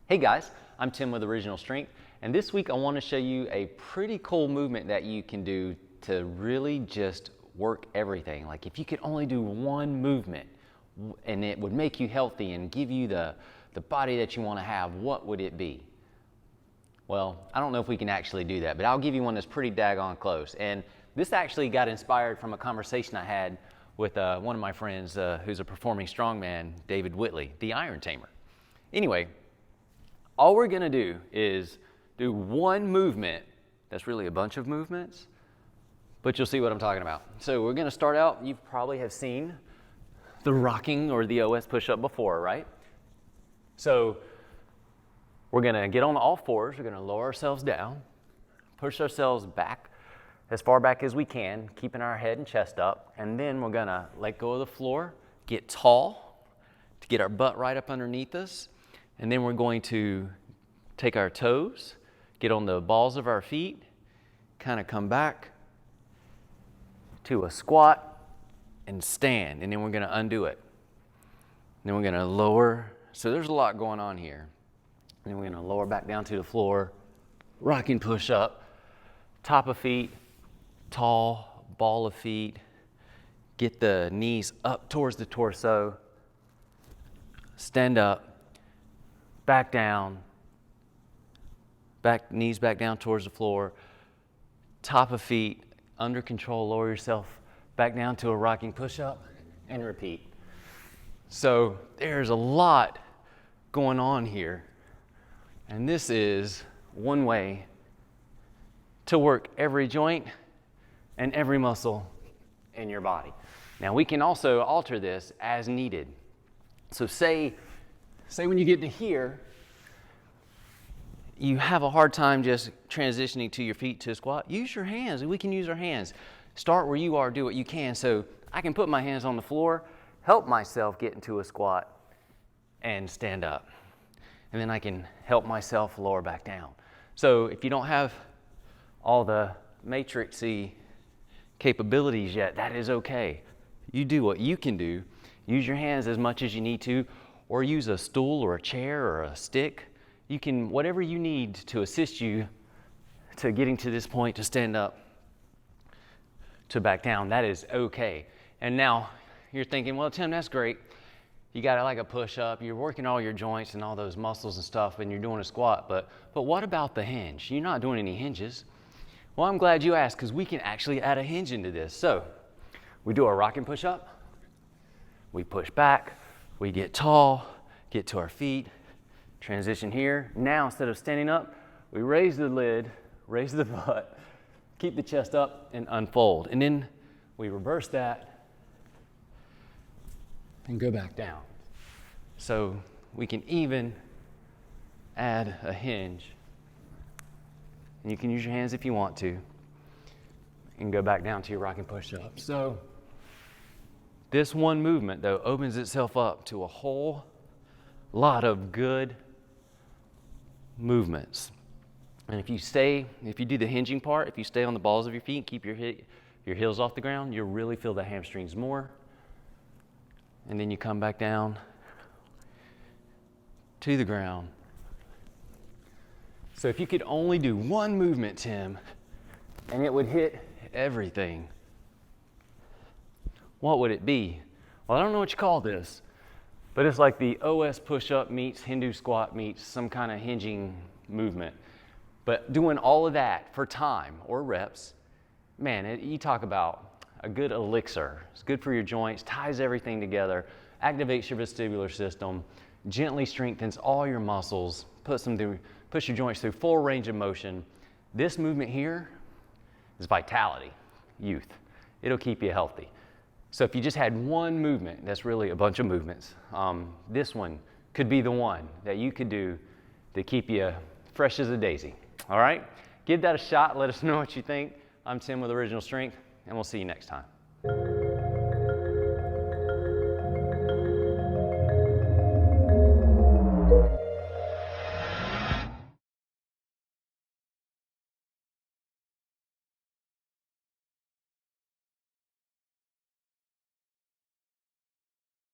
Hey guys, I'm Tim with Original Strength, and this week I want to show you a pretty cool movement that you can do to really just work everything. Like if you could only do one movement and it would make you healthy and give you the body that you want to have, what would it be? Well, I don't know if we can actually do that, but I'll give you one that's pretty daggone close. And this actually got inspired from a conversation I had with one of my friends who's a performing strongman, David Whitley, the Iron Tamer. Anyway, all we're gonna do is do one movement. That's really a bunch of movements, but you'll see what I'm talking about. So we're gonna start out, you probably have seen the rocking or the OS push-up before, right? So we're gonna get on all fours, we're gonna lower ourselves down, push ourselves back as far back as we can, keeping our head and chest up, and then we're gonna let go of the floor, get tall to get our butt right up underneath us. And then we're going to take our toes, get on the balls of our feet, kind of come back to a squat and stand. And then we're going to undo it. And then we're going to lower. So there's a lot going on here. And then we're going to lower back down to the floor, rocking push up, top of feet, tall, ball of feet. Get the knees up towards the torso. Stand up. Back down, knees back down towards the floor, top of feet, under control, lower yourself back down to a rocking push-up and repeat. So there's a lot going on here, and this is one way to work every joint and every muscle in your body. Now we can also alter this as needed. So say when you get to here, you have a hard time just transitioning to your feet to a squat, use your hands. We can use our hands. Start where you are, do what you can. So I can put my hands on the floor, help myself get into a squat and stand up. And then I can help myself lower back down. So if you don't have all the matrixy capabilities yet, that is okay. You do what you can do. Use your hands as much as you need to, or use a stool or a chair or a stick. You can, whatever you need to assist you to getting to this point to stand up, to back down, that is okay. And now you're thinking, well, Tim, that's great. You got like a push-up, you're working all your joints and all those muscles and stuff, and you're doing a squat, but what about the hinge? You're not doing any hinges. Well, I'm glad you asked, because we can actually add a hinge into this. So we do a rocking push-up, we push back, we get tall, get to our feet, transition here. Now, instead of standing up, we raise the lid, raise the butt, keep the chest up, and unfold. And then we reverse that and go back down. So we can even add a hinge. And you can use your hands if you want to, and go back down to your rocking push-up. So this one movement, though, opens itself up to a whole lot of good movements. And if you do the hinging part, if you stay on the balls of your feet, keep your heels off the ground, you'll really feel the hamstrings more. And then you come back down to the ground. So if you could only do one movement, Tim, and it would hit everything, what would it be? Well, I don't know what you call this, but it's like the OS push-up meets Hindu squat meets some kind of hinging movement. But doing all of that for time or reps, man, you talk about a good elixir. It's good for your joints, ties everything together, activates your vestibular system, gently strengthens all your muscles, push your joints through full range of motion. This movement here is vitality, youth. It'll keep you healthy. So if you just had one movement, that's really a bunch of movements, this one could be the one that you could do to keep you fresh as a daisy. All right? Give that a shot. Let us know what you think. I'm Tim with Original Strength, and we'll see you next time.